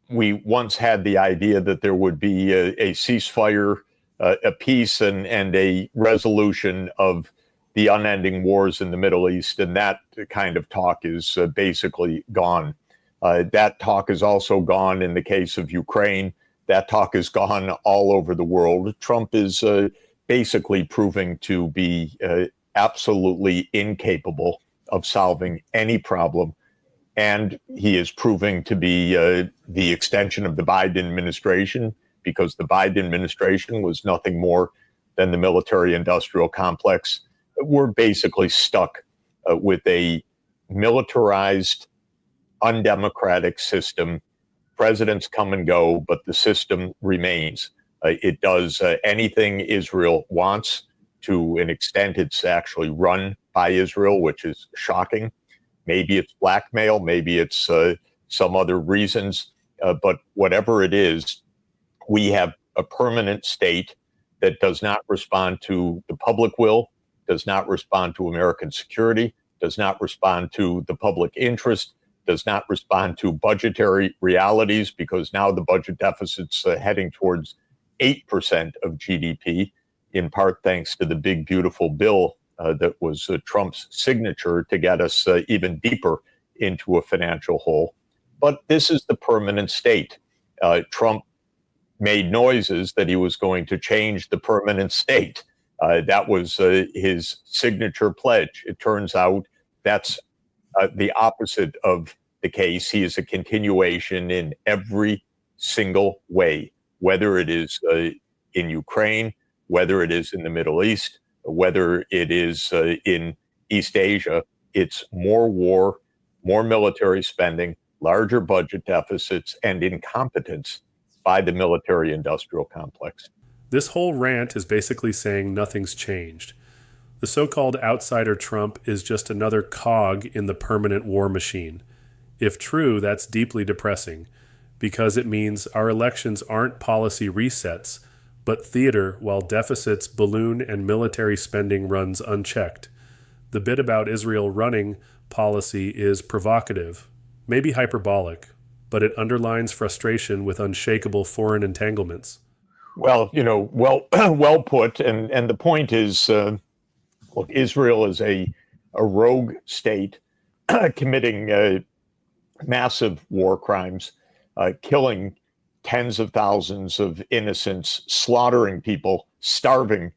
we once had the idea that there would be a ceasefire, a peace, and a resolution of the unending wars in the Middle East, and that kind of talk is basically gone. That talk is also gone in the case of Ukraine. That talk is gone all over the world. Trump is basically proving to be absolutely incapable of solving any problem. And he is proving to be the extension of the Biden administration, because the Biden administration was nothing more than the military-industrial complex. We're basically stuck with a militarized, undemocratic system. Presidents come and go, but the system remains. It does anything Israel wants. To an extent, it's actually run by Israel, which is shocking. Maybe it's blackmail, maybe it's some other reasons, but whatever it is, we have a permanent state that does not respond to the public will, does not respond to American security, does not respond to the public interest, does not respond to budgetary realities, because now the budget deficit's heading towards 8% of GDP, in part thanks to the big, beautiful bill that was Trump's signature to get us even deeper into a financial hole. But this is the permanent state. Trump made noises that he was going to change the permanent state. That was his signature pledge. It turns out that's the opposite of the case. He is a continuation in every single way, whether it is in Ukraine, whether it is in the Middle East, whether it is in East Asia. It's more war, more military spending, larger budget deficits, and incompetence by the military-industrial complex. This whole rant is basically saying nothing's changed. The so-called outsider Trump is just another cog in the permanent war machine. If true, that's deeply depressing, because it means our elections aren't policy resets, but theater while deficits balloon and military spending runs unchecked. The bit about Israel running policy is provocative, maybe hyperbolic, but it underlines frustration with unshakable foreign entanglements. Well, well put. And the point is, look, Israel is a rogue state committing massive war crimes, killing tens of thousands of innocents, slaughtering people, starving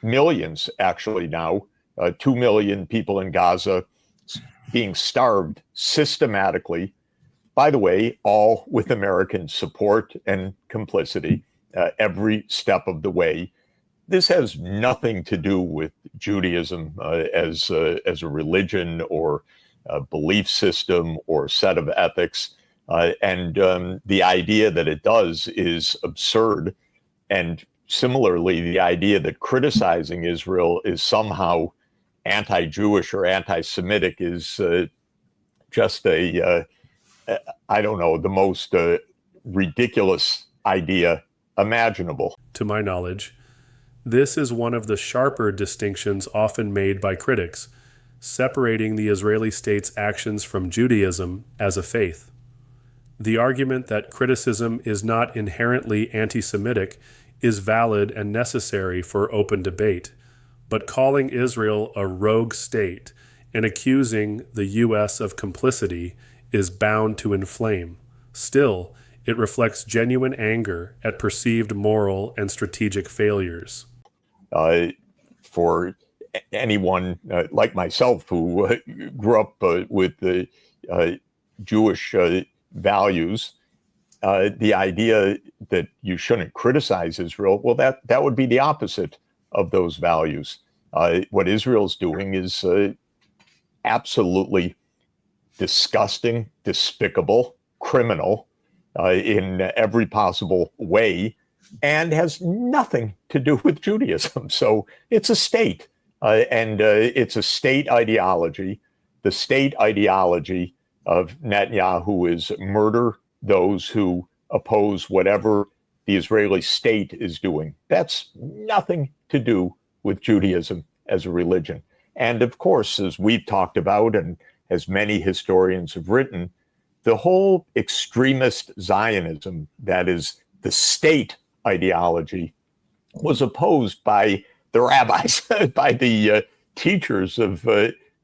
millions, actually now, 2 million people in Gaza being starved systematically. By the way, all with American support and complicity every step of the way. This has nothing to do with Judaism as a religion or a belief system or set of ethics. And the idea that it does is absurd. And similarly, the idea that criticizing Israel is somehow anti-Jewish or anti-Semitic is just I don't know, the most ridiculous idea imaginable. To my knowledge, this is one of the sharper distinctions often made by critics, separating the Israeli state's actions from Judaism as a faith. The argument that criticism is not inherently anti-Semitic is valid and necessary for open debate, but calling Israel a rogue state and accusing the U.S. of complicity is bound to inflame. Still, it reflects genuine anger at perceived moral and strategic failures. For anyone like myself who grew up with the Jewish values, the idea that you shouldn't criticize Israel, well, that would be the opposite of those values. What Israel's doing is absolutely disgusting, despicable, criminal in every possible way, and has nothing to do with Judaism. So it's a state, and it's a state ideology. The state ideology of Netanyahu is murder those who oppose whatever the Israeli state is doing. That's nothing to do with Judaism as a religion. And of course, as we've talked about, and as many historians have written, The whole extremist Zionism, that is the state ideology, was opposed by the rabbis, by the teachers of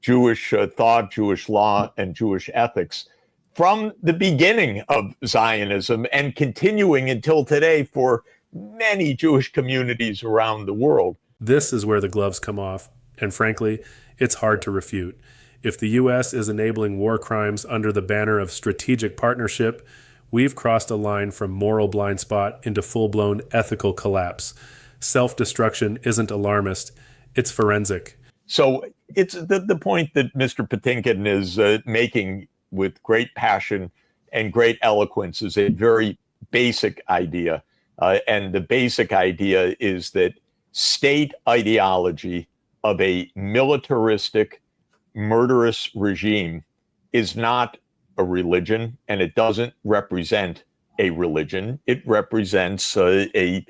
Jewish thought, Jewish law, and Jewish ethics from the beginning of Zionism and continuing until today for many Jewish communities around the world. This is where the gloves come off, and frankly, it's hard to refute. If the U.S. is enabling war crimes under the banner of strategic partnership, we've crossed a line from moral blind spot into full-blown ethical collapse. Self-destruction isn't alarmist, it's forensic. So it's the point that Mr. Patinkin is making with great passion and great eloquence is a very basic idea. And the basic idea is that state ideology of a militaristic, murderous regime is not a religion, and it doesn't represent a religion. It represents an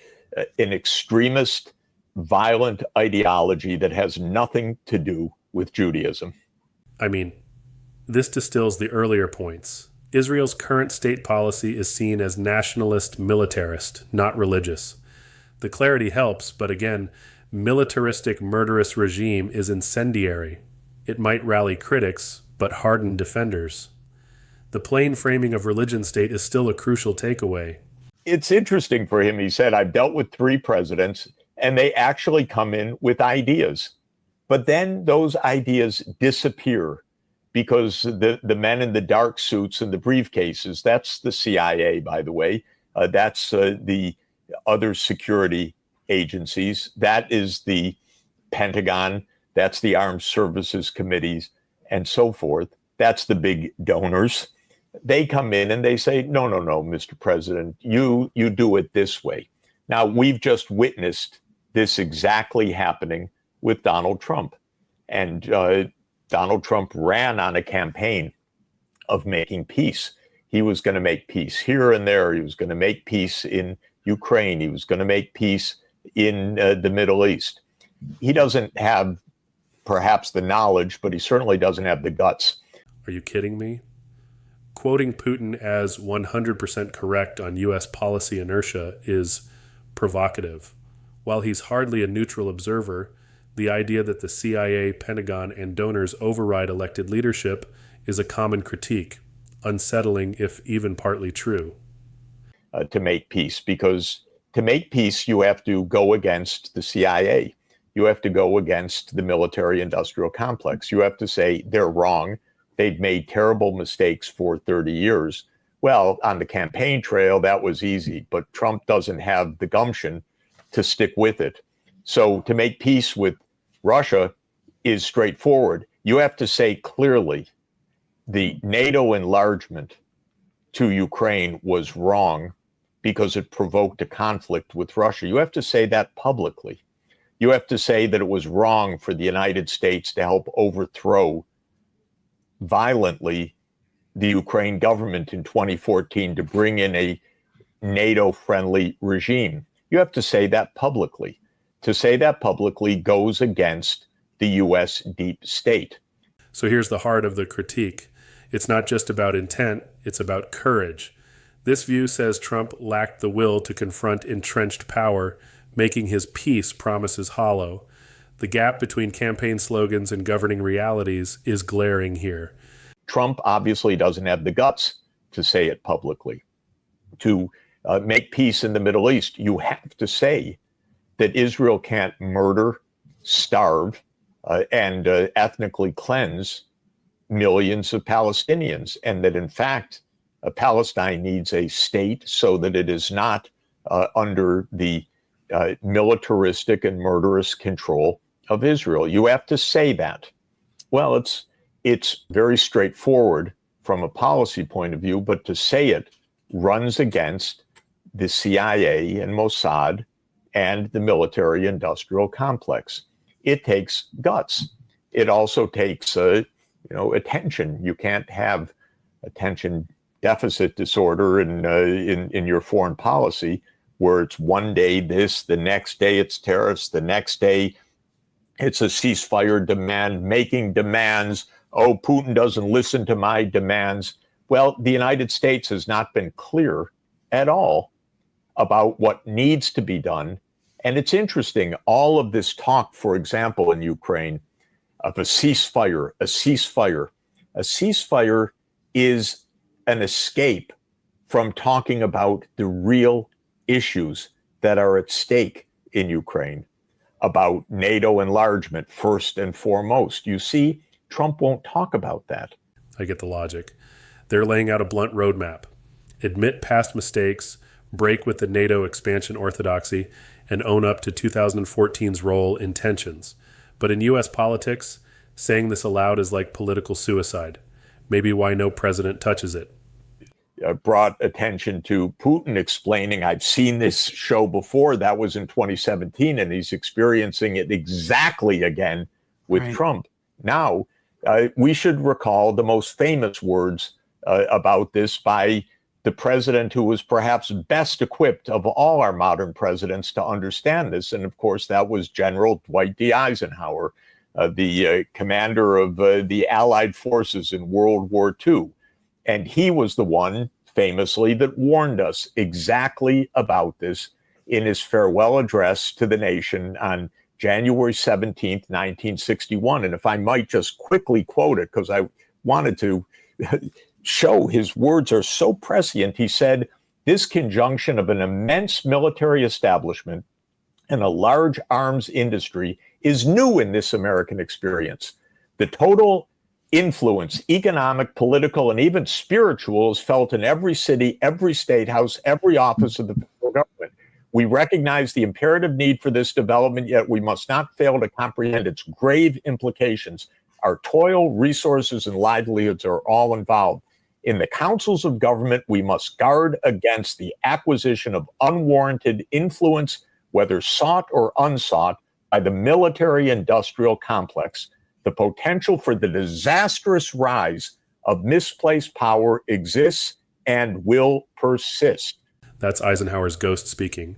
extremist, violent ideology that has nothing to do with Judaism. I mean, this distills the earlier points. Israel's current state policy is seen as nationalist militarist, not religious. The clarity helps, but again, militaristic murderous regime is incendiary. It might rally critics, but harden defenders. The plain framing of religion state is still a crucial takeaway. It's interesting for him. He said, I've dealt with 3 presidents, and they actually come in with ideas. But then those ideas disappear because the men in the dark suits and the briefcases, that's the CIA, by the way, that's the other security agencies, that is the Pentagon, that's the Armed Services Committees, and so forth. That's the big donors. They come in and they say, no, Mr. President, you do it this way. Now, we've just witnessed this exactly happening with Donald Trump. And Donald Trump ran on a campaign of making peace. He was going to make peace here and there. He was going to make peace in Ukraine. He was going to make peace in the Middle East. He doesn't have perhaps the knowledge, but he certainly doesn't have the guts. Are you kidding me? Quoting Putin as 100% correct on U.S. policy inertia is provocative. While he's hardly a neutral observer, the idea that the CIA, Pentagon, and donors override elected leadership is a common critique, unsettling if even partly true. To make peace, because to make peace, you have to go against the CIA. You have to go against the military-industrial complex. You have to say they're wrong. They've made terrible mistakes for 30 years. Well, on the campaign trail, that was easy, but Trump doesn't have the gumption to stick with it. So to make peace with Russia is straightforward. You have to say clearly the NATO enlargement to Ukraine was wrong because it provoked a conflict with Russia. You have to say that publicly. You have to say that it was wrong for the United States to help overthrow violently the Ukraine government in 2014 to bring in a NATO-friendly regime. You have to say that publicly. To say that publicly goes against the U.S. deep state. So here's the heart of the critique. It's not just about intent, it's about courage. This view says Trump lacked the will to confront entrenched power, making his peace promises hollow. The gap between campaign slogans and governing realities is glaring here. Trump obviously doesn't have the guts to say it publicly. To make peace in the Middle East, you have to say that Israel can't murder, starve, and ethnically cleanse millions of Palestinians, and that in fact, Palestine needs a state so that it is not under the militaristic and murderous control of Israel. You have to say that. Well, it's very straightforward from a policy point of view, but to say it runs against the CIA and Mossad and the military-industrial complex. It takes guts. It also takes, attention. You can't have attention deficit disorder in your foreign policy, where it's one day this, the next day it's tariffs, the next day it's a ceasefire demand, making demands. Oh, Putin doesn't listen to my demands. Well, the United States has not been clear at all about what needs to be done. And it's interesting, all of this talk, for example, in Ukraine, of a ceasefire, a ceasefire is an escape from talking about the real issues that are at stake in Ukraine, about NATO enlargement first and foremost. You see, Trump won't talk about that. I get the logic. They're laying out a blunt roadmap. Admit past mistakes, break with the NATO expansion orthodoxy, and own up to 2014's role in tensions. But in U.S. politics, saying this aloud is like political suicide. Maybe why no president touches it. Brought attention to Putin explaining, I've seen this show before, that was in 2017, and he's experiencing it exactly again with Trump. Now, we should recall the most famous words about this by the president who was perhaps best equipped of all our modern presidents to understand this. And of course, that was General Dwight D. Eisenhower, the commander of the Allied forces in World War II. And he was the one, famously, that warned us exactly about this in his farewell address to the nation on January 17th, 1961. And if I might just quickly quote it, because I wanted to show his words are so prescient. He said, "This conjunction of an immense military establishment and a large arms industry is new in this American experience. The total influence, economic, political, and even spiritual, is felt in every city, every state house, every office of the federal government. We recognize the imperative need for this development, yet we must not fail to comprehend its grave implications. Our toil, resources, and livelihoods are all involved. In the councils of government, we must guard against the acquisition of unwarranted influence, whether sought or unsought, by the military-industrial complex. The potential for the disastrous rise of misplaced power exists and will persist." That's Eisenhower's ghost speaking.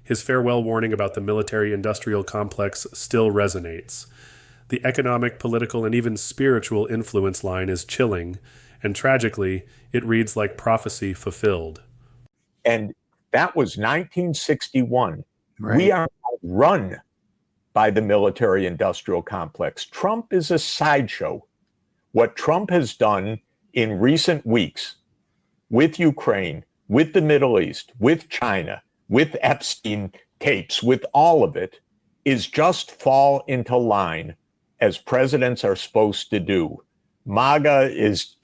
His farewell warning about the military-industrial complex still resonates. The economic, political, and even spiritual influence line is chilling, and tragically, it reads like prophecy fulfilled. And that was 1961. Right. We are run by the military-industrial complex. Trump is a sideshow. What Trump has done in recent weeks with Ukraine, with the Middle East, with China, with Epstein tapes, with all of it, is just fall into line as presidents are supposed to do. MAGA is,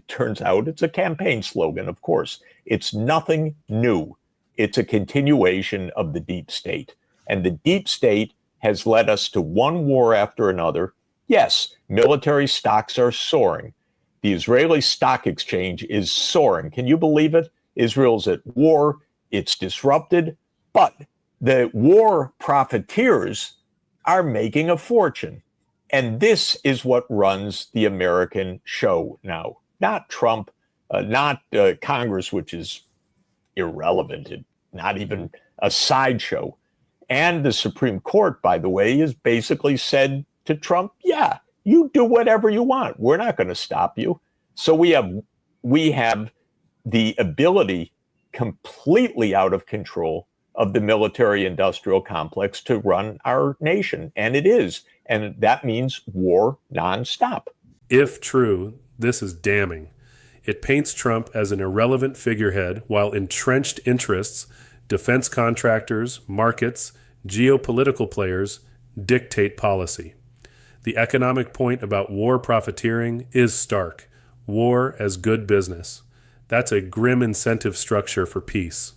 turns out, it's a campaign slogan, of course. It's nothing new. It's a continuation of the deep state. And the deep state has led us to one war after another. Yes, military stocks are soaring. The Israeli stock exchange is soaring. Can you believe it? Israel's at war. It's disrupted. But the war profiteers are making a fortune. And this is what runs the American show now. Not Trump, not Congress, which is irrelevant, not even a sideshow. And the Supreme Court, by the way, has basically said to Trump, yeah, you do whatever you want. We're not going to stop you. So we have the ability completely out of control of the military-industrial complex to run our nation. And it is. And that means war nonstop. If true, this is damning. It paints Trump as an irrelevant figurehead while entrenched interests, defense contractors, markets, geopolitical players dictate policy. The economic point about war profiteering is stark. War as good business. That's a grim incentive structure for peace.